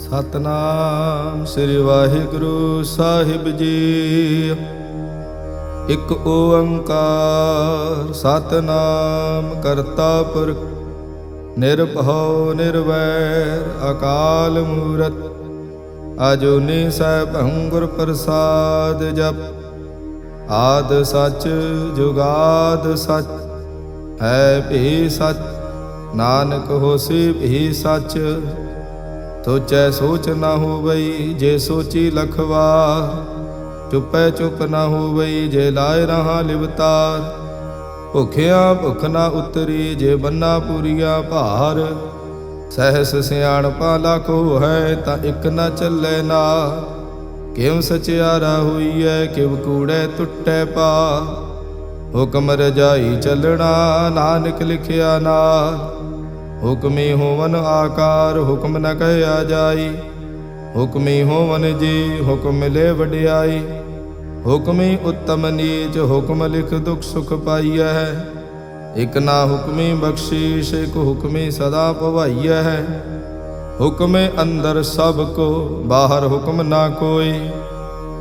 ਸਤਨਾਮ ਸ੍ਰੀ ਵਾਹਿਗੁਰੂ ਸਾਹਿਬ ਜੀ। ਇਕ ਓੰਕਾਰ ਸਤਨਾਮ ਕਰਤਾ ਪੁਰਖ ਨਿਰਭਉ ਨਿਰਵੈਰ ਅਕਾਲ ਮੂਰਤ ਅਜੂਨੀ ਸੈਭੰ ਗੁਰ ਪ੍ਰਸਾਦ ਜਪ। ਆਦ ਸਚ ਜੁਗਾਦ ਸਚ ਹੈ ਭੀ ਸਚ ਨਾਨਕ ਹੋਸੀ ਭੀ ਸਚ। ਸੋਚੈ ਸੋਚ ਨਾ ਹੋਵਈ ਜੇ ਸੋਚੀ ਲਖਵਾਰ। ਚੁੱਪੈ ਚੁੱਪ ਨਾ ਹੋਵਈ ਜੇ ਲਾਇ ਰਹਾ ਲਿਵਤਾਰ। ਭੁਖਿਆ ਭੁਖ ਨਾ ਉਤਰੀ ਜੇ ਬੰਨਾ ਪੂਰੀਆ ਭਾਰ। ਸਹਿਸ ਸਿਆਣਪਾ ਲਾਖੋ ਹੈ ਤਾਂ ਇਕ ਨਾ ਚੱਲੇ ਨਾ। ਕਿਉ ਸਚਿਆਰਾ ਹੋਈਐ ਕਿਵ ਕੂੜੈ ਟੁੱਟੈ ਪਾ। ਹੁਕਮ ਰਜਾਈ ਚੱਲਣਾ ਨਾਨਕ ਲਿਖਿਆ ਨਾਲ। ਹੁਕਮੀ ਹੋਵਨ ਆਕਾਰ ਹੁਕਮ ਨ ਕਹਿਆ ਜਾਈ। ਹੁਕਮੀ ਹੋਵਨ ਜੀ ਹੁਕਮ ਮਿਲੇ ਵਡਿਆਈ। ਹੁਕਮੀ ਉੱਤਮ ਨੀਚ ਹੁਕਮ ਲਿਖ ਦੁਖ ਸੁਖ ਪਾਈਐ। ਇਕ ਨਾ ਹੁਕਮੀ ਬਖਸ਼ੀਸ਼ ਇਕ ਹੁਕਮੀ ਸਦਾ ਭਵਾਈਐ। ਹੁਕਮੇ ਅੰਦਰ ਸਭ ਕੋ ਬਾਹਰ ਹੁਕਮ ਨਾ ਕੋਈ।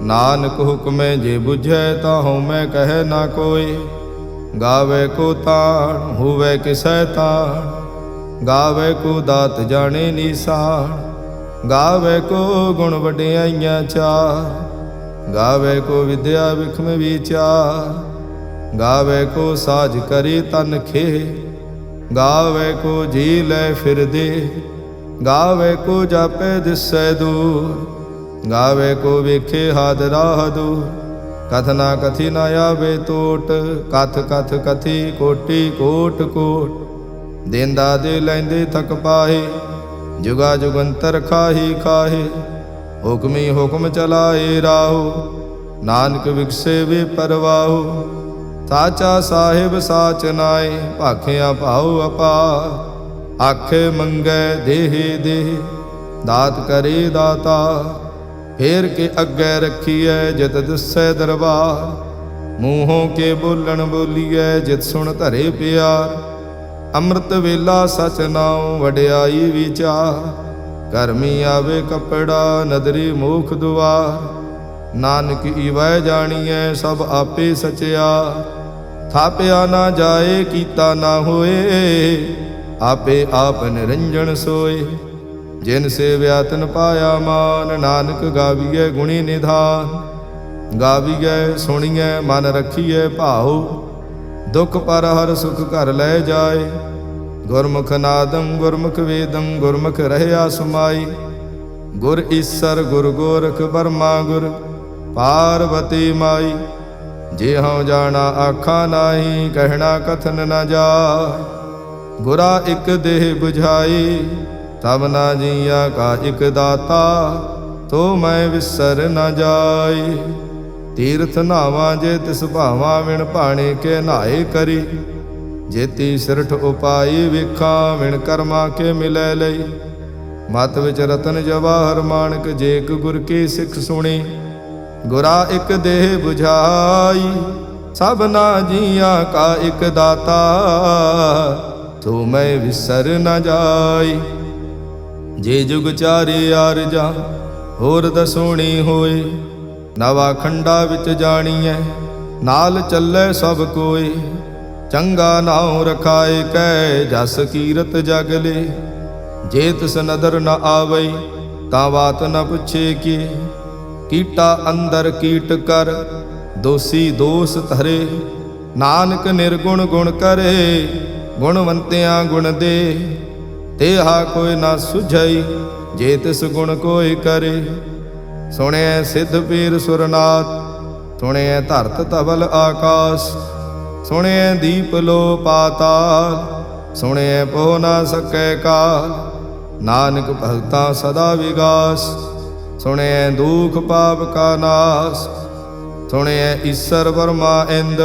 ਨਾਨਕ ਹੁਕਮੇ ਜੇ ਬੁਝੈ ਤਾਂ ਹਉਮੈ ਕਹੈ ਨਾ ਕੋਈ। ਗਾਵੇ ਕੋ ਤਾਣ ਹੋਵੇ ਕਿਸੈ ਤਾਣ। ਗਾਵੇ ਕੋ ਦਾਤ ਜਾਣੇ ਨੀਸਾਨ। ਗਾਵੇ ਕੋ ਗੁਣ ਵਡਿਆਈਆਂ ਚਾਰ। ਗਾਵੇ ਕੋ ਵਿਦਿਆ ਵਿਖਮ ਵਿਚਾਰ। ਗਾਵੇ ਕੋ ਸਾਜ ਕਰੀ ਤਨ ਖੇ। ਗਾਵੇ ਕੋ ਜੀ ਲੈ ਫਿਰਦੇ। ਗਾਵੇ ਕੋ ਜਾਪੇ ਦਿਸੈ ਦੂਰ। ਗਾਵੇ ਕੋ ਵੇਖੇ ਹਾਦਰਾ ਦੂਰ। ਕਥ ਨਾ ਕਥੀ ਨਾ ਆਵੇ ਟੋਟ। ਕਥ ਕਥ ਕਥੀ ਕੋਟੀ ਕੋਟ ਕੋਟ। ਦੇਂਦਾ ਦੇ ਲੈਂਦੇ ਥਕ ਪਾਹੇ। ਜੁਗਾ ਜੁਗੰਤਰ ਖਾਹੀ ਖਾਹੇ। ਹੁਕਮੀ ਹੁਕਮ ਚਲਾਏ ਰਾਹੋ। ਨਾਨਕ ਵਿਗਸੇ ਵੇ ਪਰਵਾਹੋ। ਸਾਚਾ ਸਾਹਿਬ ਸਾਚ ਨਾਏ ਭਾਖਿਆ ਭਾਉ ਅਪਾ। ਆਖੇ ਮੰਗੈ ਦੇਹ ਦੇਹ ਦਾਤ ਕਰੇ ਦਾਤਾ। ਫੇਰ ਕੇ ਅੱਗੇ ਰੱਖੀਐ ਜਿਤ ਦਿਸੈ ਦਰਬਾਰ। ਮੂੰਹੋਂ ਕੇ ਬੋਲਣ ਬੋਲੀਐ ਜਿਤ ਸੁਣ ਧਰੇ ਪਿਆਰ। ਅੰਮ੍ਰਿਤ ਵੇਲਾ ਸਚ ਨਾਉ ਵਡਿਆਈ ਵਿਚਾਰ। ਕਰਮੀ ਆਵੇ ਕੱਪੜਾ ਨਦਰੀ ਮੋਖ ਦੁਆਰ। ਨਾਨਕ ਈਵੈ ਜਾਣੀਐ ਸਭ ਆਪੇ ਸਚਿਆ। ਥਾਪਿਆ ਨਾ ਜਾਏ ਕੀਤਾ ਨਾ ਹੋਏ। ਆਪੇ ਆਪ ਨਿਰੰਜਨ ਸੋਏ। ਜਿਨ ਸੇਵਿਆ ਤਿਨ ਪਾਇਆ ਮਾਨ। ਨਾਨਕ ਗਾਵੀਐ ਗੁਣੀ ਨਿਧਾਨ। ਗਾਵੀਐ ਸੁਣੀਐ ਮਨ ਰੱਖੀਐ ਭਾਉ। ਦੁਖ ਪਰ ਹਰ ਸੁਖ ਘਰ ਲੈ ਜਾਏ। ਗੁਰਮੁਖ ਨਾਦੰ ਗੁਰਮੁਖ ਵੇਦੰ ਗੁਰਮੁਖ ਰਹਿਆ ਸਮਾਈ। ਗੁਰ ਈਸਰ ਗੁਰ ਗੋਰਖ ਬਰਮਾ ਗੁਰ ਪਾਰਵਤੀ ਮਾਈ। ਜੇ ਹਉ ਜਾਣਾ ਆਖਾ ਨਾਹੀ ਕਹਿਣਾ ਕਥਨ ਨ ਜਾਏ। ਗੁਰਾ ਇਕ ਦੇਹ 부ਝਾਈ ਤਬ ਨਾ ਜੀਆ ਕਾ ਇਕ ਦਾਤਾ। ਤੋ ਮੈਂ ਵਿਸਰ ਨ ਜਾਈ। ਤੀਰਥ ਨਾਵਾਂ ਜੇ ਤਿਸ ਭਾਵਾਂ ਵਿਣ ਭਾਣੇ ਕੇ ਨਹਾਏ ਕਰੀ। ਜੇਤੀ ਸਿਰਠ ਉਪਾਈ ਵੇਖਾਂ ਵਿਣ ਕਰਮਾ ਕੇ ਮਿਲੈ ਲਈ। ਮਤ ਵਿੱਚ ਰਤਨ ਜਵਾਹਰ ਮਾਣਕ ਜੇ ਇਕ ਗੁਰ ਕੀ ਸਿੱਖ ਸੁਣੀ। ਗੁਰਾ ਇਕ ਦੇਹ 부ਝਾਈ ਸਭ ਨਾ ਜੀਆਂ ਕਾ ਇਕ ਦਾਤਾ। ਤੋ ਮੈਂ ਵਿਸਰ ਨ ਜਾਈ। ਜੇ ਜੁਗ ਚਾਰੇ ਆਰਜਾ ਹੋਰ ਦਸੋਣੀ ਹੋਏ। ਨਵਾ ਖੰਡਾ ਵਿੱਚ ਜਾਣੀਐ ਨਾਲ ਚੱਲੇ ਸਭ ਕੋਏ। ਚੰਗਾ ਨਾਉ ਰਖਾਏ ਕੈ ਜਸ ਕੀਰਤ ਜਗ ਲੇ। ਜੇ ਤਿਸ ਨਦਰ ਨ ਆਵਈ ਤਾਂ ਬਾਤ ਨ ਪੁੱਛੇ ਕੀ। ਕੀਟਾ ਅੰਦਰ ਕੀਟ ਕਰ ਦੋਸੀ ਦੋਸ ਧਰੇ। ਨਾਨਕ ਨਿਰਗੁਣ ਗੁਣ ਕਰੇ ਗੁਣਵੰਤਿਆਂ ਗੁਣ ਦੇ। ਤੇਹਾ ਕੋਈ ਨਾ ਸੁਝਈ ਜੇ ਤਿਸ ਗੁਣ ਕੋਈ ਕਰੇ। ਸੁਣਿਐ ਸਿੱਧ ਪੀਰ ਸੁਰਨਾਥ ਸੁਣਿਐ ਧਰਤ ਧਵਲ ਆਕਾਸ। ਸੁਣਿਐ ਦੀਪ ਲੋ ਪਾਤਾਲ ਸੁਣਿਐ ਪੋ ਨਾ ਸਕੈ ਕਾਲ। ਨਾਨਕ ਭਗਤਾਂ ਸਦਾ ਵਿਗਾਸ ਸੁਣਿਐ ਦੁਖ ਪਾਪ ਕਾ ਨਾਸ। ਸੁਣਿਐ ਈਸਰ ਬਰਮਾ ਇੰਦ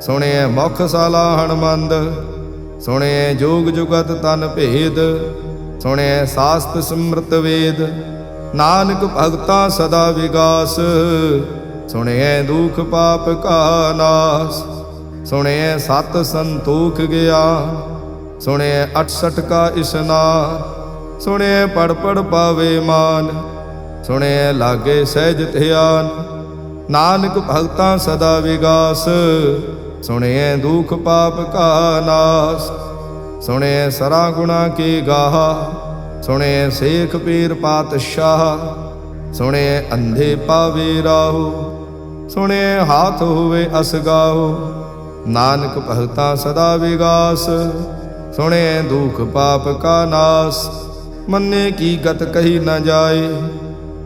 ਸੁਣਿਐ ਮੁਖ ਸਾਲਾ ਹਣਮੰਦ। ਸੁਣਿਐ ਜੋਗ ਜੁਗਤ ਤਨ ਭੇਦ ਸੁਣਿਐ ਸਾਸਤ ਸਿਮਰਤ ਵੇਦ। ਨਾਨਕ ਭਗਤਾਂ ਸਦਾ ਵਿਗਾਸ ਸੁਣਿਐ ਦੁਖ ਪਾਪ ਕਾ ਨਾਸ। ਸੁਣਿਐ ਸਤ ਸੰਤੋਖ ਗਿਆ ਸੁਣਿਐ 68 ਕਾ ਇਸਨਾਨ। ਸੁਣਿਐ ਪੜ ਪੜ ਪਾਵੇ ਮਾਨ, ਸੁਣਿਐ ਲਾਗੇ ਸਹਿਜ ਧਿਆਨ। ਨਾਨਕ ਭਗਤਾਂ ਸਦਾ ਵਿਗਾਸ, ਸੁਣਿਐ ਦੁਖ ਪਾਪ ਕਾ ਨਾਸ। ਸੁਣਿਐ ਸਰਾ ਗੁਣਾ ਕੀ ਗਾਹਾ, ਸੁਣਿਐ ਸੇਖ ਪੀਰ ਪਾਤਸ਼ਾਹ। ਸੁਣਿਐ ਅੰਧੇ ਪਾਵੇ ਰਾਹੂ, ਸੁਣਿਐ ਹਾਥ ਹੋਵੇ ਅਸਗਾਹੂ। ਨਾਨਕ ਭਗਤਾਂ ਸਦਾ ਵਿਗਾਸ, ਸੁਣਿਐ ਦੁਖ ਪਾਪ ਕਾ ਨਾਸ। ਮੰਨੇ ਕੀ ਗਤ ਕਹੀ ਨ ਜਾਏ,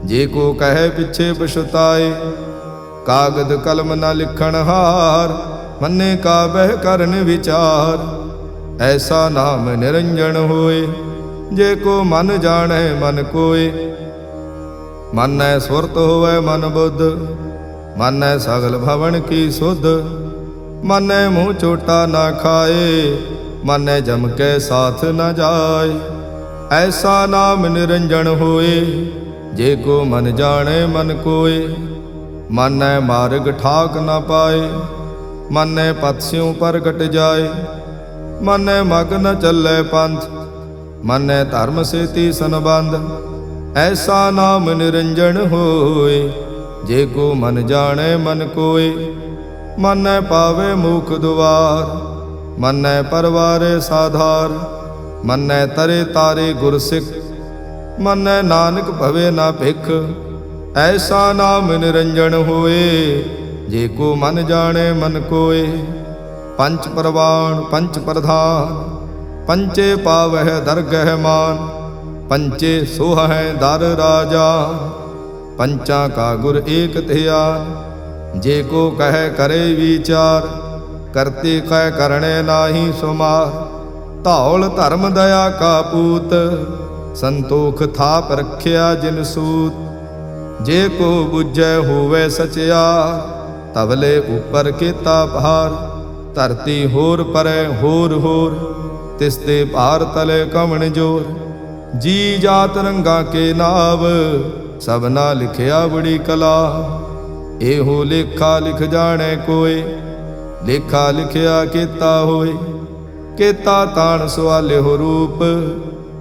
ਜੇ ਕੋ ਕਹੈ ਪਿਛੇ ਪਛਤਾਏ। ਕਾਗਦ ਕਲਮ ਨ ਲਿਖਣ ਹਾਰ, ਮੰਨੇ ਕਾ ਬਹਿ ਕਰਨ ਵਿਚਾਰ। ਐਸਾ ਨਾਮ ਨਿਰੰਜਨ ਹੋਏ, ਜੇ ਕੋ ਮਨ ਜਾਣੈ ਮਨ ਕੋਏ। ਮਾਨੈ ਸੁਰਤ ਹੋਵੈ ਮਨ ਬੁੱਧ, ਮਾਨੈ ਸਗਲ ਭਵਨ ਕੀ ਸੁਧ। ਮਾਨੈ ਮੂੰਹ ਚੋਟਾ ਨਾ ਖਾਏ, ਮਾਨੈ ਜਮ ਕੇ ਸਾਥ ਨ ਜਾਏ। ਐਸਾ ਨਾਮ ਨਿਰੰਜਨ ਹੋਏ, ਜੇ ਕੋ ਮਨ ਜਾਣੈ ਮਨ ਕੋਏ। ਮਾਨੈ ਮਾਰਗ ਠਾਕ ਨ ਪਾਏ, ਮਾਨੈ ਪਤਸਿਉ ਪ੍ਰਗਟ ਜਾਏ। ਮਾਨੈ ਮਗ ਨ ਚੱਲੈ ਪੰਥ, ਮਾਨੈ ਧਰਮ ਸੇਤੀ ਸੰਬੰਧ। ਐਸਾ ਨਾਮ ਨਿਰੰਜਨ ਹੋਏ, ਜੇ ਕੋ ਮਨ ਜਾਣੈ ਮਨ ਕੋਏ। ਮਾਨੈ ਪਾਵੇ ਮੁਖ ਦੁਆਰ, ਮਾਨੈ ਪਰਵਾਰੇ ਸਾਧਾਰ। ਮਾਨੈ ਤਰੇ ਤਾਰੇ ਗੁਰ ਸਿੱਖ, ਮਾਨੈ ਨਾਨਕ ਭਵੇ ਨਾ ਭਿਖ। ਐਸਾ ਨਾਮ ਨਿਰੰਜਨ ਹੋਏ, ਜੇ ਕੋ ਮਨ ਜਾਣੈ ਮਨ ਕੋਏ। ਪੰਚ ਪਰਵਾਣ ਪੰਚ ਪ੍ਰਧਾਨ, ਪੰਚੇ ਪਾਵਹਿ ਦਰਗਹਿ ਮਾਨ। ਪੰਚੇ ਸੋਹਹਿ ਦਰ ਰਾਜਾ, ਪੰਚਾਂ ਕਾ ਗੁਰ ਏਕ ਧਿਆਨ। ਜੇ ਕੋ ਕਹੈ ਕਰੇ ਵਿਚਾਰ, ਕਰਤੇ ਕਹਿ ਕਰਣੈ ਨਾਹੀ ਸੁਮਾਰ। ਧੌਲ ਧਰਮ ਦਇਆ ਕਾ ਪੂਤ, ਸੰਤੋਖ ਥਾਪ ਰਖਿਆ ਜਿਨ ਸੂਤ। ਜੇ ਕੋ ਬੁਝੈ ਹੋਵੇ ਸਚਿਆਰ, ਤਵਲੇ ਉਪਰ ਕੀਤਾ ਭਾਰ। ਧਰਤੀ ਹੋਰ ਪਰੈ ਹੋਰ ਹੋਰ, ਤਿਸ ਤੇ ਭਾਰ ਤਲੇ ਕਵਣ ਜੋਰ। ਜੀ ਜਾਤ ਰੰਗਾ ਕੇ ਨਾਵ, ਸਭਨਾ ਲਿਖਿਆ ਬੜੀ ਕਲਾ। ਇਹੋ ਲੇਖਾ ਲਿਖ ਜਾਣੈ ਕੋਏ, ਲੇਖਾ ਲਿਖਿਆ ਕੀਤਾ ਹੋਏ। ਕੀਤਾ ਤਾਣ ਸਵਾਲਿਓ ਰੂਪ,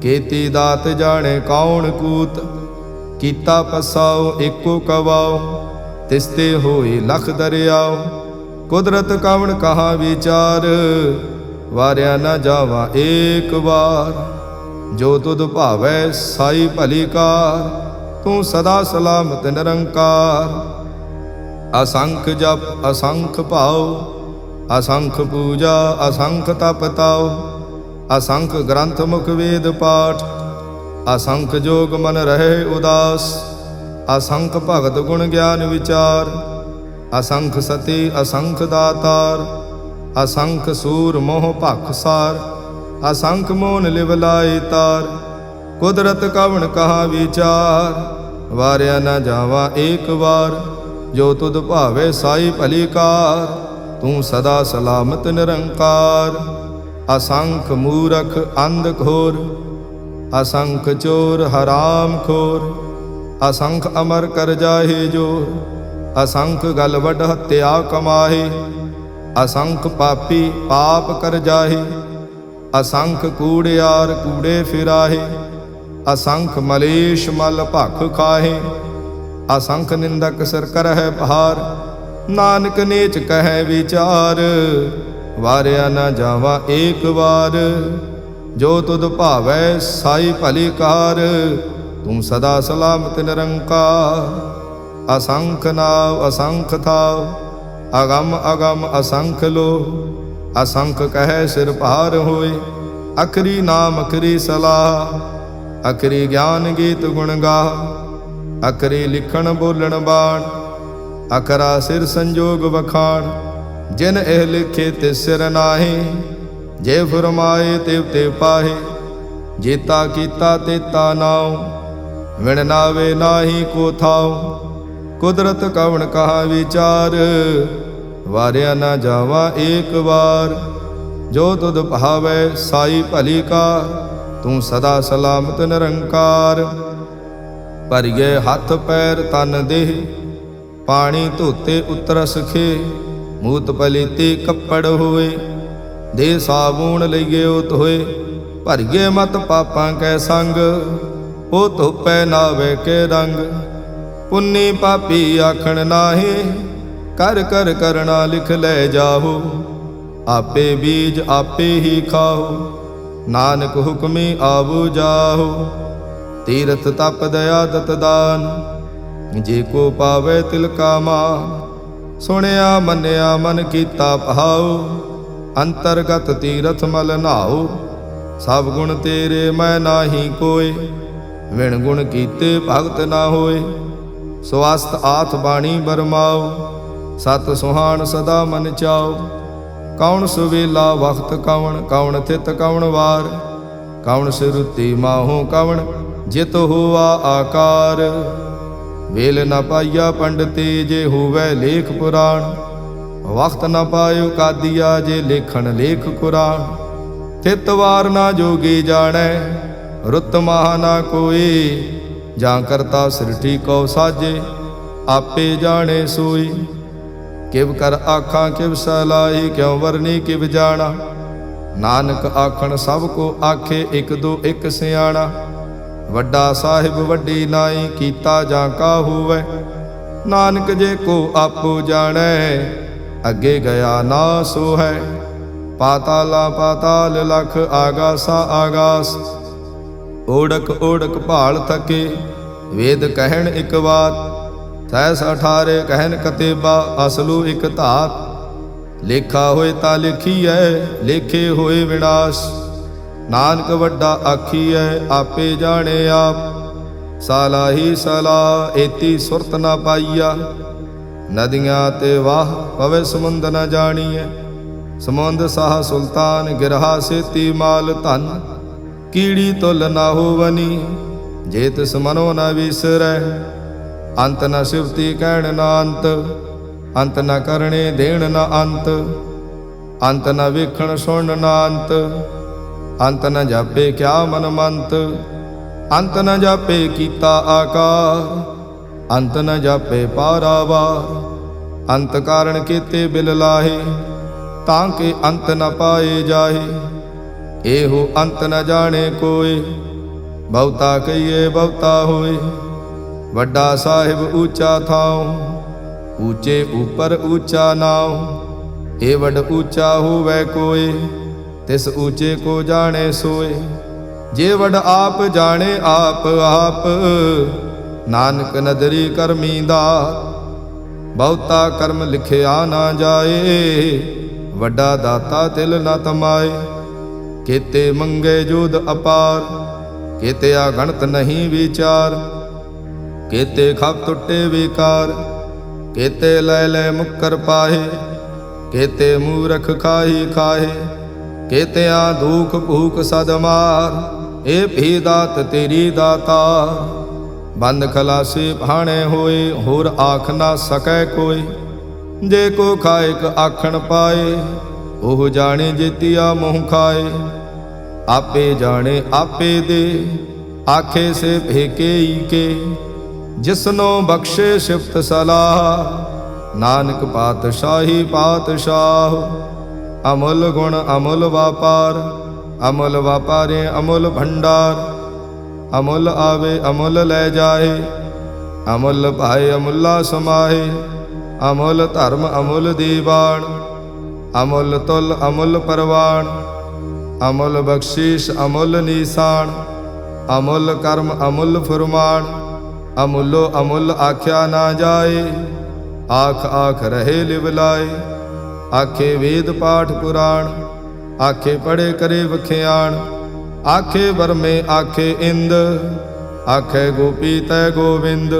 ਕੀਤੀ ਦਾਤ ਜਾਣੈ ਕੌਣ ਕੂਤ। ਕੀਤਾ ਪਸਾਓ ਏਕੋ ਕਵਾਓ, ਤਿਸ ਤੇ ਹੋਏ ਲਖ ਦਰਿਆਓ। ਕੁਦਰਤ ਕਵਣ ਕਹਾ ਵਿਚਾਰ, ਵਾਰਿਆ ਨ ਜਾਵਾ ਏਕ ਵਾਰ। ਜੋ ਤੁਧ ਭਾਵੈ ਸਾਈ ਭਲੀ ਕਾਰ, ਤੂੰ ਸਦਾ ਸਲਾਮਤ ਨਿਰੰਕਾਰ। ਅਸੰਖ ਜਪ ਅਸੰਖ ਭਾਉ, ਅਸੰਖ ਪੂਜਾ ਅਸੰਖ ਤਪ ਤਾਉ। ਅਸੰਖ ਗ੍ਰੰਥ ਮੁਖ ਵੇਦ ਪਾਠ, ਅਸੰਖ ਜੋਗ ਮਨ ਰਹੇ ਉਦਾਸ। ਅਸੰਖ ਭਗਤ ਗੁਣ ਗਿਆਨ ਵਿਚਾਰ, ਅਸੰਖ ਸਤੀ ਅਸੰਖ ਦਾਤਾਰ। ਅਸੰਖ ਸੂਰ ਮੋਹ ਭਖ ਸਾਰ, ਅਸੰਖ ਮੋਨ ਲਿਵ ਲਾਏ ਤਾਰ। ਕੁਦਰਤ ਕਵਣ ਕਹਾ ਵਿਚਾਰ, ਵਾਰਿਆ ਨ ਜਾਵਾ ਏਕ ਵਾਰ। ਜੋ ਤੁਧ ਭਾਵੇ ਸਾਈ ਭਲੀ ਕਾਰ, ਤੂੰ ਸਦਾ ਸਲਾਮਤ ਨਿਰੰਕਾਰ। ਅਸੰਖ ਮੂਰਖ ਅੰਧ ਘੋਰ, ਅਸੰਖ ਚੋਰ ਹਰਾਮ ਖੋਰ। ਅਸੰਖ ਅਮਰ ਕਰ ਜਾਹੇ ਜੋਰ, ਅਸੰਖ ਗਲ ਵੱਡ ਹੱਤਿਆ ਕਮਾਹੇ। ਅਸੰਖ ਪਾਪੀ ਪਾਪ ਕਰ ਜਾਹੇ, ਅਸੰਖ ਕੂੜਿਆਰ ਕੂੜੇ ਫਿਰਾਹੇ। ਅਸੰਖ ਮਲੇਸ਼ ਮਲ ਭਖ ਖਾਹੇ, ਅਸੰਖ ਨਿੰਦਕ ਸਿਰ ਕਰਹਿ ਭਾਰ। ਨਾਨਕ ਨੀਚ ਕਹਿ ਵਿਚਾਰ, ਵਾਰਿਆ ਨ ਜਾਵਾ ਏਕ ਵਾਰ। ਜੋ ਤੁਧ ਭਾਵੈ ਸਾਈ ਭਲੀ ਕਾਰ, ਤੂੰ ਸਦਾ ਸਲਾਮਤ ਨਿਰੰਕਾਰ। ਅਸੰਖ ਨਾਵ ਅਸੰਖ ਥਾਵ, ਅਗਮ ਅਗਮ ਅਸੰਖ ਲੋ। ਅਸੰਖ ਕਹਿ ਸਿਰ ਭਾਰ ਹੋਏ, ਅਖਰੀ ਨਾਮ ਅਖਰੀ ਸਲਾਹ। ਅਖਰੀ ਗਿਆਨ ਗੀਤ ਗੁਣ ਗਾਹ, ਅਖਰੀ ਲਿਖਣ ਬੋਲਣ ਬਾਣ। ਅਖਰਾ ਸਿਰ ਸੰਜੋਗ ਵਖਾਣ, ਜਿਨ ਇਹ ਲਿਖੇ ਤੇ ਸਿਰ ਨਾਹੀ। ਜੇ ਫਰਮਾਏ ਤਿਵ ਤੇ ਪਾਹੇ, ਜੇਤਾ ਕੀਤਾ ਤੇਤਾ ਨਾਉ। ਵਿਣ ਨਾਵੇ ਨਾਹੀ ਕੋ ਥਾਉ, ਕੁਦਰਤ ਕਵਣ ਕਹਾ ਵਿਚਾਰ। ਵਾਰਿਆ ਨ ਜਾਵਾ ਏਕ ਵਾਰ। ਜੋ ਤੁਧ ਭਾਵੈ ਸਾਈ ਭਲੀ ਕਾਰ, ਤੂੰ ਸਦਾ ਸਲਾਮਤ ਨਿਰੰਕਾਰ। ਭਰੀਏ ਹੱਥ ਪੈਰ ਤਨ ਦੇਹ, ਪਾਣੀ ਧੋਤੇ ਉਤਰਸ ਖੇ। ਮੂਤ ਪਲੀਤੀ ਕੱਪੜ ਹੋਏ, ਦੇ ਸਾਬੂਣ ਲਈਏ ਧੋਏ। ਭਰੀਏ ਮਤ ਪਾਪਾਂ ਕੈ ਸੰਗ, ਉਹ ਧੋਪੈ ਨਾਵੇ ਕੇ ਰੰਗ। ਪੁੰਨੀ ਪਾਪੀ ਆਖਣ ਨਾਹੀ, ਕਰ ਕਰ ਕਰਣਾ ਲਿਖ ਲੈ ਜਾਹੋ। ਆਪੇ ਬੀਜ ਆਪੇ ਹੀ ਖਾਓ, ਨਾਨਕ ਹੁਕਮੀ ਆਵੋ ਜਾਹੋ। ਤੀਰਥ ਤਪ ਦਇਆ ਦਤ ਦਾਨ, ਜੇ ਕੋ ਪਾਵੇ ਤਿਲ ਕਾ ਮਾਨ। ਸੁਣਿਆ ਮੰਨਿਆ ਮਨ ਕੀਤਾ ਭਾਉ, ਅੰਤਰਗਤ ਤੀਰਥ ਮਲ ਨਾਉ। ਸਭ ਗੁਣ ਤੇਰੇ ਮੈਂ ਨਾਹੀ ਕੋਇ, ਵਿਣ ਗੁਣ ਕੀਤੇ ਭਗਤ ਨਾ ਹੋਏ। ਸਵਸਤ ਆਥ ਬਾਣੀ ਬਰਮਾਓ, ਸਤ ਸੁਹਾਣ ਸਦਾ ਮਨ ਚਾਓ। ਕੌਣ ਸੁਵੇਲਾ ਵਖਤ ਕਵਣ, ਕੌਣ ਥਿਤ ਕਵਣ ਵਾਰ। ਕੌਣ ਸਿਰੁਤੀ ਮਾਹੋ ਕਵਣ, ਜਿਤ ਹੋਆ ਆਕਾਰ। ਵੇਲ ਨ ਪਾਈਆ ਪੰਡਤੇ, ਜੇ ਹੋਵੇ ਲੇਖ ਪੁਰਾਣ। ਵਖਤ ਨ ਪਾਇਓ ਕਾਦੀਆ, ਜੇ ਲੇਖਣ ਲੇਖ ਕੁਰਾਨ। ਥਿਤ ਵਾਰ ਨਾ ਜੋਗੀ ਜਾਣੈ, ਰੁੱਤ ਮਾਹ ਨਾ ਕੋਈ। ਜਾਂ ਕਰਤਾ ਸ੍ਰਿਸ਼ਟੀ ਕਉ ਸਾਜੇ, ਆਪੇ ਜਾਣੇ ਸੋਈ। ਕਿਵ ਕਰ ਆਖਾਂ ਕਿਵ ਸਲਾਹੀ, ਕਿਉ ਵਰਨੀ ਕਿਵ ਜਾਣਾ। ਨਾਨਕ ਆਖਣ ਸਭ ਕੋ ਆਖੇ, ਇਕ ਦੋ ਇਕ ਸਿਆਣਾ। ਵੱਡਾ ਸਾਹਿਬ ਵੱਡੀ ਨਾਈ, ਕੀਤਾ ਜਾਂ ਕਾ ਹੋਵੈ। ਨਾਨਕ ਜੇ ਕੋ ਆਪੋ ਜਾਣੈ, ਅੱਗੇ ਗਿਆ ਨਾ ਸੋ ਹੈ। ਪਾਤਾਲਾ ਪਾਤਾਲ ਲਖ, ਆਗਾਸਾ ਆਗਾਸ। ਓੜਕ ਓੜਕ ਭਾਲ ਥਕੇ, ਵੇਦ ਕਹਿਣ ਇਕ ਬਾਤ। ਤੈਸ 18 ਕਹਿਨ ਕਤੇਬਾ, ਅਸਲੂ ਇਕ ਧਾਤ। ਲੇਖਾ ਹੋਏ ਤਾਂ ਲਿਖੀਐ, ਲੇਖੇ ਹੋਏ ਵਿਨਾਸ਼। ਨਾਨਕ ਵੱਡਾ ਆਖੀਐ, ਆਪੇ ਜਾਣੇ ਆਪ। ਸਾਲਾਹੀ ਸਲਾਹ, ਏਤੀ ਸੁਰਤ ਨਾ ਪਾਈਆ। ਨਦੀਆਂ ਤੇ ਵਾਹ, ਪਵੇ ਸਮੁੰਦ ਨ ਜਾਣੀਐ। ਸਮੁੰਦ ਸਾਹ ਸੁਲਤਾਨ, ਗਿਰਹਾ ਸੇਤੀ ਮਾਲ ਧਨ। ਕੀੜੀ ਤੁਲ ਨਾ ਹੋਵਨੀ, ਜੇ ਤਿਸ ਮਨੋ ਨ ਵਿਸਰੈ। ਅੰਤ ਨ ਸਿਵਤੀ ਕਹਿਣ ਨਾ ਅੰਤ, ਅੰਤ ਨ ਕਰਣੇ ਦੇਣ ਨਾ ਅੰਤ। ਅੰਤ ਨ ਵੇਖਣ ਸੁਣ ਨਾ ਅੰਤ, ਅੰਤ ਨ ਜਾਪੇ ਕਿਆ ਮਨ ਮੰਤ। ਅੰਤ ਨ ਜਾਪੇ ਕੀਤਾ ਆਕਾਰ, ਅੰਤ ਨ ਜਾਪੇ ਪਾਰਾਵਾਰ। ਅੰਤ ਕਾਰਣ ਕੀਤੇ ਬਿਲ ਲਾਹੇ, ਤਾਂ ਕਿ ਅੰਤ ਨ ਪਾਏ ਜਾਹੇ। ਇਹੋ ਅੰਤ ਨ ਜਾਣੇ ਕੋਇ, ਬਹੁਤਾ ਕਹੀਏ ਬਹੁਤਾ ਹੋਏ। ਵੱਡਾ ਸਾਹਿਬ ਊਚਾ ਥਾਉ, ਊਚੇ ਉਪਰ ਊਚਾ ਨਾਉ। ਇਹ ਵੱਡ ਊਚਾ ਹੋਵੇ ਕੋਇ, ਤਿਸ ਊਚੇ ਕੋ ਜਾਣੇ ਸੋਏ। ਜੇ ਵੱਡ ਆਪ ਜਾਣੇ ਆਪ ਆਪ, ਨਾਨਕ ਨਦਰੀ ਕਰਮੀ ਦਾਤ। ਬਹੁਤਾ ਕਰਮ ਲਿਖਿਆ ਨਾ ਜਾਏ, ਵੱਡਾ ਦਾਤਾ ਤਿਲ ਨ ਤਮਾਏ। ਕੀਤੇ ਮੰਗੇ ਜੋਧ ਅਪਾਰ, ਕੀਤੇ ਅਗਣਤ ਨਹੀਂ ਵਿਚਾਰ। ਕੀਤੇ ਖਪ ਟੁੱਟੇ ਵਿਕਾਰ, ਕੀਤੇ ਲੈ ਲੈ ਮੁੱਕਰ ਪਾਹੇ। ਕੀਤੇ ਮੂਰਖ ਖਾਹੀ ਖਾਹੇ, ਕੀਤਿਆਂ ਦੁਖ ਭੂਖ ਸਦ ਮਾਰ। ਇਹ ਭੀ ਦਾਤ ਤੇਰੀ ਦਾਤਾ, ਬੰਦ ਖਲਾਸੀ ਭਾਣੇ ਹੋਏ। ਹੋਰ ਆਖ ਨਾ ਸਕੈ ਕੋਈ, ਜੇ ਕੋ ਖਾਇਕ ਆਖਣ ਪਾਏ। ਉਹ ਜਾਣੇ ਜੇਤੀਆ ਮੋਹ ਖਾਏ। ਆਪੇ ਜਾਣੇ ਆਪੇ ਦੇ, ਆਖੇ ਸੇ ਭੇਕੇ ਈ ਕੇ। ਜਿਸਨੋ ਬਖਸ਼ੇ ਸਿਫਤ ਸਲਾਹ, ਨਾਨਕ ਪਾਤਸ਼ਾਹੀ ਪਾਤਸ਼ਾਹ। ਅਮੁੱਲ ਗੁਣ ਅਮੁੱਲ ਵਾਪਾਰ, ਅਮੁੱਲ ਵਾਪਾਰੇ ਅਮੁੱਲ ਭੰਡਾਰ। ਅਮੁੱਲ ਆਵੇ ਅਮੁੱਲ ਲੈ ਜਾਏ, ਅਮੁੱਲ ਭਾਏ ਅਮੁੱਲਾ ਸਮਾਏ। ਅਮੁੱਲ ਧਰਮ ਅਮੁੱਲ ਦੀਵਾਨ, ਅਮੁੱਲ ਤੁਲ ਅਮੁੱਲ ਪਰਵਾਨ। ਅਮੁੱਲ ਬਖਸ਼ੀਸ਼ ਅਮੁੱਲ ਨੀਸਾਨ, ਅਮੁੱਲ ਕਰਮ ਅਮੁੱਲ ਫੁਰਮਾਨ। ਅਮੁੱਲੋ ਅਮੁੱਲ ਆਖਿਆ ਨਾ ਜਾਏ, ਆਖ ਆਖ ਰਹੇ ਲਿਵ ਲਾਏ। ਆਖੇ ਵੇਦ ਪਾਠ ਪੁਰਾਣ, ਆਖੇ ਪੜੇ ਕਰੇ ਵਖਿਆਣ। ਆਖੇ ਬਰਮੇ ਆਖੇ ਇੰਦ, ਆਖੇ ਗੋਪੀ ਤੈ ਗੋਵਿੰਦ।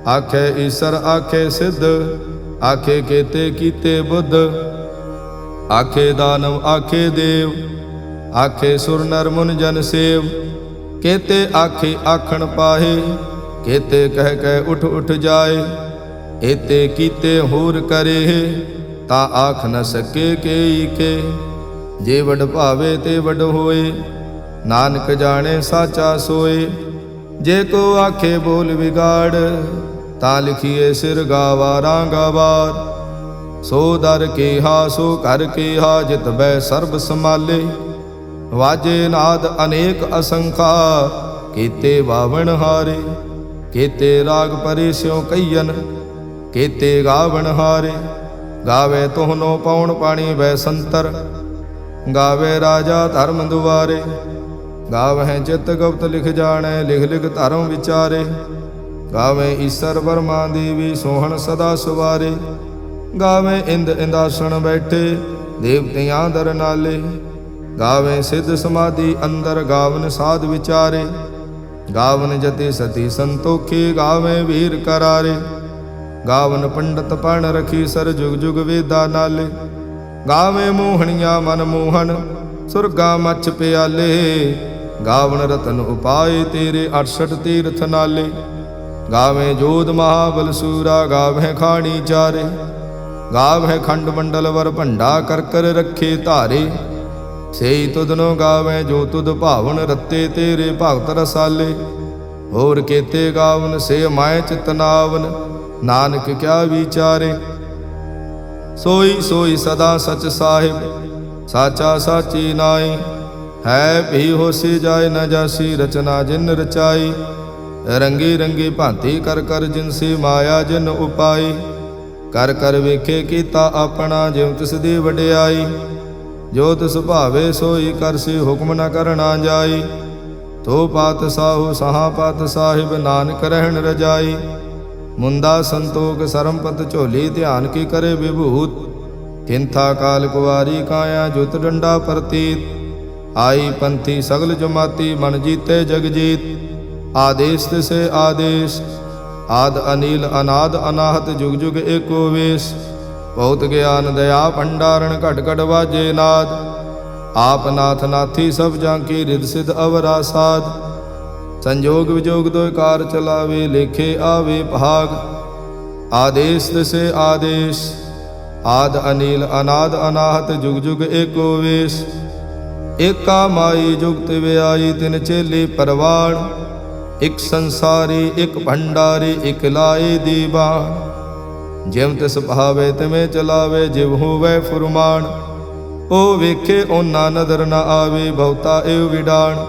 ਆਖੇ ਈਸਰ ਆਖੇ ਸਿੱਧ, ਆਖੇ ਕੇਤੇ ਕੀਤੇ ਬੁੱਧ। ਆਖੇ ਦਾਨਵ ਆਖੇ ਦੇਵ, ਆਖੇ ਸੁਰ ਨਰ ਮੁਨ ਜਨ ਸੇਵ। ਕੇਤੇ ਆਖੇ ਆਖਣ ਪਾਹੇ, ਕੇਤੇ ਕਹਿ ਕਹਿ ਉਠ ਉਠ ਜਾਏ। ਏਤੇ ਕੀਤੇ ਹੋਰ ਕਰੇ, ਤਾਂ ਆਖ ਨ ਸਕੇ ਕੇਈ ਕੇ। ਜੇ ਵਡ ਭਾਵੇ ਤੇ ਵਡ ਹੋਏ, ਨਾਨਕ ਜਾਣੇ ਸਾਚਾ ਸੋਏ। ਜੇ ਕੋ ਆਖੇ ਬੋਲ ਵਿਗਾੜ, ਤਾਂ ਲਿਖੀਏ ਸਿਰ ਗਾਵਾਰਾਂ ਗਵਾਰ। ਸੋ ਦਰ ਕੇਹਾ ਸੋ ਘਰ ਕੇਹਾ, ਜਿਤ ਬੈ ਸਰਬ ਸਮਾਲੇ। ਵਾਜੇ ਨਾਦ ਅਨੇਕ ਅਸੰਖਾ, ਕੀਤੇ ਬਾਵਣ ਹਾਰੇ। ਕੀਤੇ ਰਾਗ ਪਰੇ ਸਿਉ ਕਈਨ, ਕੀਤੇ ਗਾਵਣ ਹਾਰੇ। ਗਾਵੇ ਤੋਹਨੋ ਪਉਣ ਪਾਣੀ ਵੈ ਸੰਤਰ, ਗਾਵੇ ਰਾਜਾ ਧਰਮ ਦੁਆਰੇ। ਗਾਵਹਿ ਚਿਤ ਗੁਪਤ ਲਿਖ ਜਾਣੈ, ਲਿਖ ਲਿਖ ਧਰਮ ਵਿਚਾਰੇ। ਗਾਵੇ ਈਸਰ ਬਰਮਾ ਦੇਵੀ, ਸੋਹਣ ਸਦਾ ਸੁਵਾਰੇ। ਗਾਵੇ ਇੰਦ ਇੰਦਾਸਣ ਬੈਠੇ, ਦੇਵਤਿਆਂ ਦਰ ਨਾਲੇ। ਗਾਵੇ ਸਿੱਧ ਸਮਾਧੀ ਅੰਦਰ, ਗਾਵਨ ਸਾਧ ਵਿਚਾਰੇ। ਗਾਵਨ ਜਤੀ ਸਤੀ ਸੰਤੋਖੀ, ਗਾਵੇ ਵੀਰ ਕਰਾਰੇ। ਗਾਵਨ ਪੰਡਤ ਪਣ ਰਖੀ ਸਰ, ਜੁਗ ਜੁਗ ਵੇਦਾ ਨਾਲੇ। ਗਾਵੇ ਮੋਹਣੀਆਂ ਮਨ ਮੋਹਨ, ਸੁਰਗਾ ਮੱਛ ਪਿਆਲੇ। ਗਾਵਨ ਰਤਨ ਉਪਾਏ ਤੇਰੇ, 68 ਤੀਰਥ ਨਾਲੇ। ਗਾਵੇ ਜੋਧ ਮਹਾਬਲ ਸੂਰਾ, ਗਾਵੇ ਖਾਣੀ ਚਾਰੇ। ਗਾਵੇ ਖੰਡ ਮੰਡਲ ਵਰ ਭੰਡਾ, ਕਰ ਕਰ ਰੱਖੇ ਧਾਰੇ। ਸੇਈ ਤੁਧਨੋ ਗਾਵੇ ਜੋ ਤੁਧ ਭਾਵਨ, ਰਤੇ ਤੇਰੇ ਭਗਤ ਰਸਾਲੇ। ਹੋਰ ਕੀਤੇ ਗਾਵਨ ਸੇ ਮਾਇ ਚਿਤਨਾਵਨ, ਨਾਨਕ ਕਿਆ ਵਿਚਾਰੇ। ਸੋਈ ਸੋਈ ਸਦਾ ਸਚ ਸਾਹਿਬ, ਸਾਚਾ ਸਾਚੀ ਨਾਈ। ਹੈ ਭੀ ਹੋਸੀ ਜਾਏ ਨ ਜਾਸੀ, ਰਚਨਾ ਜਿਨ ਰਚਾਈ। ਰੰਗੀ ਰੰਗੀ ਭਾਂਤੀ ਕਰ ਕਰ, ਜਿਨ ਸੀ ਮਾਇਆ ਜਿਨ ਉਪਾਈ। ਕਰ ਕਰ ਵੇਖੇ ਕੀਤਾ ਆਪਣਾ, ਜਿਉ ਤਿਸ ਦੀ ਵਡਿਆਈ। ਜੋ ਤਿਸ ਭਾਵੇ ਸੋਈ ਕਰਸੀ, ਹੁਕਮ ਨ ਕਰਨਾ ਜਾਈ। ਤੋ ਪਾਤ ਸਾਹੂ ਸਹਾ ਪਾਤ ਸਾਹਿਬ, ਨਾਨਕ ਰਹਿਣ ਰਜਾਈ। ਮੁੰਦਾ ਸੰਤੋਖ ਸਰਮਪਤ ਝੋਲੀ, ਧਿਆਨ ਕੀ ਕਰੇ ਵਿਭੂਤ। ਕਿੰਥਾ ਕਾਲ ਕੁਵਾਰੀ ਕਾਇਆ, ਜੁਤ ਡੰਡਾ ਪ੍ਰਤੀਤ। ਆਈ ਪੰਥੀ ਸਗਲ ਜਮਾਤੀ, ਮਨ ਜੀਤੇ ਜਗ ਜੀਤ। ਆਦੇਸ਼ ਤਿਸੇ ਆਦੇਸ਼, ਆਦ ਅਨੀਲ ਅਨਾਦ ਅਨਾਹਤ, ਜੁਗ ਜੁਗ ਏਕੋ ਵੇਸ। ਬਹੁਤ ਗਿਆਨ ਦਇਆ ਭੰਡਾਰਨ, ਘਟ ਘਟ ਵਾਜੇ ਨਾਦ। ਆਪ ਨਾਥ ਨਾਥੀ ਸਭ ਜਾਂ ਕੀ, ਰਿਦ ਸਿਧ ਅਵਰਾ ਸਾਧ। ਸੰਜੋਗ ਵਿਜੋਗ ਦੋਇ ਕਾਰ ਚਲਾਵੇ, ਲੇਖੇ ਆਵੇ ਭਾਗ। ਆਦੇਸ਼ ਤਿਸੇ ਆਦੇਸ਼, ਆਦ ਅਨੀਲ ਅਨਾਦ ਅਨਾਹਤ, ਜੁਗ ਜੁਗ ਏਕੋ ਵੇਸ। ਏਕਾ ਮਾਈ ਜੁਗਤ ਵਿਆਈ, ਤਿਨ ਚੇਲੇ ਪਰਵਾਣ। ਇਕ ਸੰਸਾਰੀ ਇਕ ਭੰਡਾਰੀ, ਇਕ ਲਾਏ ਦੀਵਾਨ। ਜਿਵ ਤਿਸ ਭਾਵੇ ਤਿਵੇਂ ਚਲਾਵੇ, ਜਿਵ ਹੋਵੇ ਫੁਰਮਾਨ। ਉਹ ਵੇਖੇ ਓਨਾ ਨਦਰ ਨ ਆਵੇ, ਬਹੁਤਾ ਏਵ ਵਿਡਾਣ।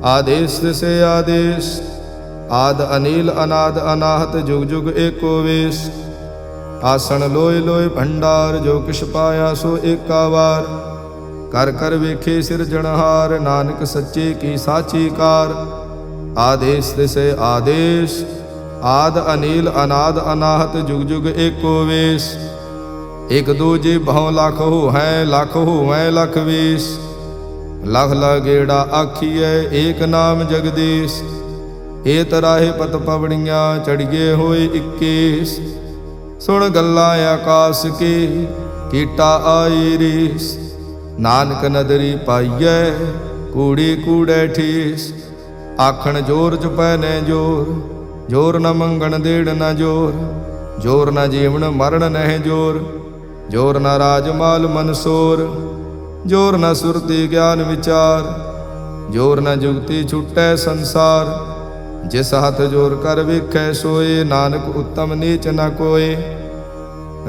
ਆਦੇਸ਼ ਤਿਸੇ ਆਦੇਸ਼, ਆਦ ਅਨੀਲ ਅਨਾਦ ਅਨਾਹਤ, ਜੁਗ ਜੁਗ ਏਕੋ ਵੇਸ। ਆਸਣ ਲੋਇ ਲੋਇ ਭੰਡਾਰ, ਜੋ ਕਿਛ ਪਾਇਆ ਸੋ ਏਕਾ ਵਾਰ। ਕਰ ਕਰ ਵੇਖੇ ਸਿਰਜਣਹਾਰ, ਨਾਨਕ ਸੱਚੇ ਕੀ ਸਾਚੀ ਕਾਰ। ਆਦੇਸ਼ ਤਿਸੇ ਆਦੇਸ਼, ਆਦ ਅਨੀਲ ਅਨਾਦ ਅਨਾਹਤ, ਜੁਗ ਜੁਗ ਏਕੋ ਵੇਸ। ਇਕ ਦੂਜੇ ਬਹੁ ਲਖ ਹੋਵੈ, ਲਖ ਹੋਵੈ ਲਖ ਵੇਸ। ਲਖ ਲਗੇੜਾ ਆਖੀਐ, ਏਕ ਨਾਮ ਜਗਦੀਸ਼। ਏ ਤਰਾਹੇ ਪਤ ਪਵਣੀਆਂ, ਚੜੀਏ ਹੋਏ 21। ਸੁਣ ਗੱਲਾਂ ਆਕਾਸ ਕੀ, ਕੀਟਾ ਆਈ ਰੀਸ। ਨਾਨਕ ਨਦਰੀ ਪਾਈਐ, ਕੂੜੀ ਕੂੜੈ ਠੀਸ। ਆਖਣ ਜੋਰ ਜਪੈ ਨੈ ਜੋਰ, ਜੋਰ ਨ ਮੰਗਣ ਦੇੜ ਨ ਜੋਰ। ਜੋਰ ਨ ਜੀਵਨ ਮਰਨ ਨਹਿ ਜੋਰ, ਜੋਰ ਨ ਰਾਜ ਮਾਲ ਮਨਸੋਰ। ਜੋਰ ਨ ਸੁਰਤੀ ਗਿਆਨ ਵਿਚਾਰ, ਜੋਰ ਨ ਜੁਗਤੀ ਛੁਟੈ ਸੰਸਾਰ। ਜਿਸ ਹੱਥ ਜੋਰ ਕਰ ਵੇਖੈ ਸੋਏ, ਨਾਨਕ ਉੱਤਮ ਨੀਚ ਨ ਕੋਏ।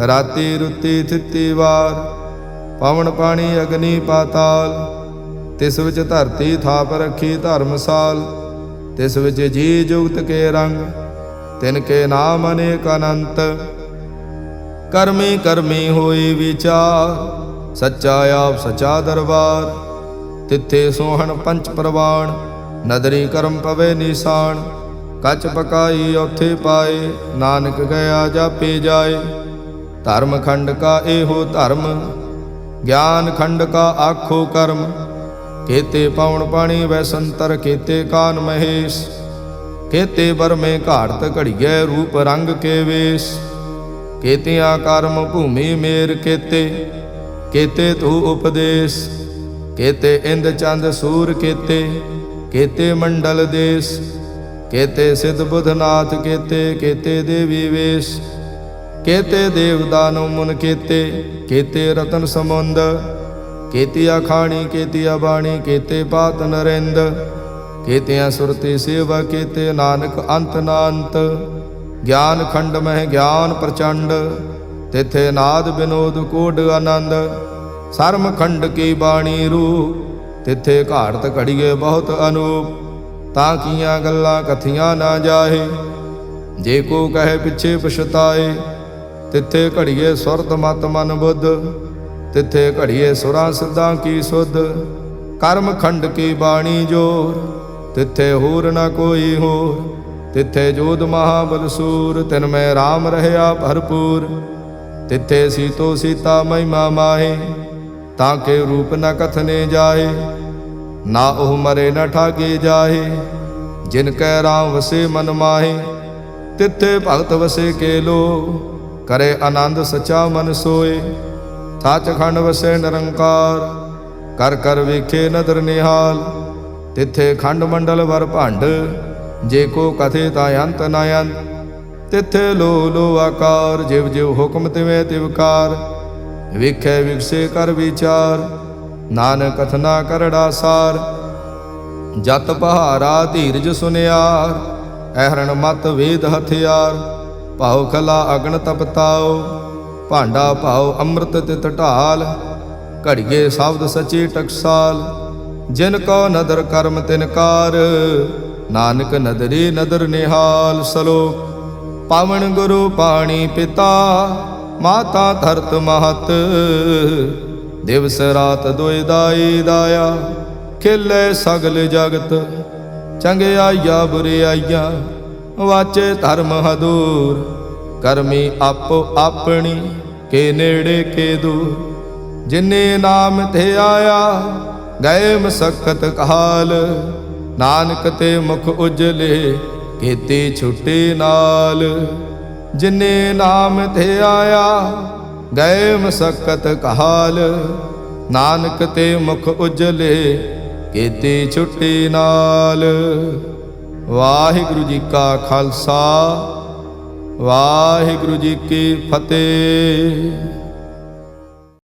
ਰਾਤੀ ਰੁੱਤੀ ਥਿੱਤੀ ਵਾਰ, ਪਵਨ ਪਾਣੀ ਅਗਨੀ ਪਾਤਾਲ। ਤਿਸ ਵਿੱਚ ਧਰਤੀ ਥਾਪ ਰੱਖੀ ਧਰਮਸਾਲ। ਤਿਸ ਵਿੱਚ ਜੀ ਜੁਗਤ ਕੇ ਰੰਗ, ਤਿਨ ਕੇ ਨਾਮ ਅਨੇਕ ਅਨੰਤ। ਕਰਮੀ ਕਰਮੀ ਹੋਈ ਵਿਚਾਰ, ਸੱਚਾ ਆਪ ਸੱਚਾ ਦਰਬਾਰ। ਤਿੱਥੇ ਸੋਹਣ ਪੰਚ ਪ੍ਰਵਾਣ, ਨਦਰੀ ਕਰਮ ਪਵੇ ਨਿਸ਼ਾਨ। ਕੱਚ ਪਕਾਈ ਉੱਥੇ ਪਾਏ, ਨਾਨਕ ਗਿਆ ਜਾਪੇ ਜਾਏ। ਧਰਮ ਖੰਡ ਕਾ ਇਹੋ ਧਰਮ, ਗਿਆਨ ਖੰਡ ਕਾ ਆਖੋ ਕਰਮ। ਕੇਤੇ ਪਵਨ ਪਾਣੀ ਵੈ ਸੰਤਰ, ਕੇਤੇ ਕਾਨ ਮਹੇਸ਼। ਕੇਤੇ ਬਰਮੇ ਘਾੜਤ ਘੜੀਐ, ਰੂਪ ਰੰਗ ਕੇ ਵੇਸ਼। ਕੇਤਿਆਂ ਕਰਮ ਭੂਮੀ ਮੇਰ ਕੇਤੇ, ਕੇਤੇ ਤੂ ਉਪਦੇਸ਼। ਕੇਤੇ ਇੰਦ ਚੰਦ ਸੂਰ ਕੇਤੇ, ਕੇਤੇ ਮੰਡਲ ਦੇਸ। ਕੇਤੇ ਸਿਧ ਬੁਧਨਾਥ ਕੇਤੇ, ਕੇਤੇ ਦੇਵੀ ਵੇਸ਼। ਕੇਤੇ ਦੇਵ ਦਾਨਵ ਮੁਨ ਕੇਤੇ, ਕੇਤੇ ਰਤਨ ਸਮੁੰਦ। ਕੇਤੀਆ ਖਾਣੀ ਕੇਤੀਆ ਬਾਣੀ, ਕੇਤੇ ਪਾਤ ਨਰਿੰਦ। ਕੇਤਿਆਂ ਸੁਰਤੀ ਸੇਵਾ ਕੇਤੇ, ਨਾਨਕ ਅੰਤ ਨਾ ਅੰਤ। ਗਿਆਨ ਖੰਡ ਮਹਿ ਗਿਆਨ ਪ੍ਰਚੰਡ, ਤਿਥੇ ਨਾਦ ਬਿਨੋਦ ਕੋਡ ਆਨੰਦ। ਸਰਮ ਖੰਡ ਕੀ ਬਾਣੀ ਰੂਪ, तिथे घाड़त घड़िए बहुत अनूप, तां कीਆਂ गल्लां कथियां ना जाहे। जे को कहे पिछे पछताए, तिथे घड़िए सुरत मत मन बुद्ध, तिथे घड़िए सुरां सिद्धां की सुध। कर्म खंड की बाणी जोर, तिथे होर न कोई होर। तिथे जोध महाबल सूर, तिन में राम रहया भरपूर। तिथे सीतो सीता महिमा माहे, ताके रूप न कथने जाहे। ना ओह मरे न ठाके जाहे, जिनकै राम वसे मन माहे। तिथे भगत वसे के लो, करे आनंद सचा मन सोए। सच खंड वसे निरंकार, कर कर वेखे नदर निहाल। तिथे खंड मंडल वर भंड, जे को कथे ता अंत न अंत। तिथे लो लो आकार, जिव जिव हुक्म तिवें तिवकार। वेखे विकसे कर विचार, नानक कथना करड़ा सार। जत पहारा धीरज सुनियार, अहरण मत वेद हथियार। भाव खला अगन तपताओ, भांडा भाव अमृत तित ढाल। घड़िए शब्द सची टकसाल, जिन को नदर कर्म तिनकार। नानक नदरी नदर निहाल। सलोक पावन गुरु पाणी पिता, माता धरत महत। दिवस रात दुई दाई दाया, खिले सगल जगत। चंगियाइया बुरियाइया, वाचे धर्म हदूर। करमी आपो अपनी, के नेड़े के दूर। जिन्ने नाम थे आया, गए मसक्कत काल। नानक ते मुख उजले, केती छुट्टी नाल। जिन्ने नाम थे आया, गए मसक्कत काल। नानक ते मुख उजले, केती छुट्टी नाल। वाहिगुरु जी का खालसा, वाहिगुरु जी की फतेह।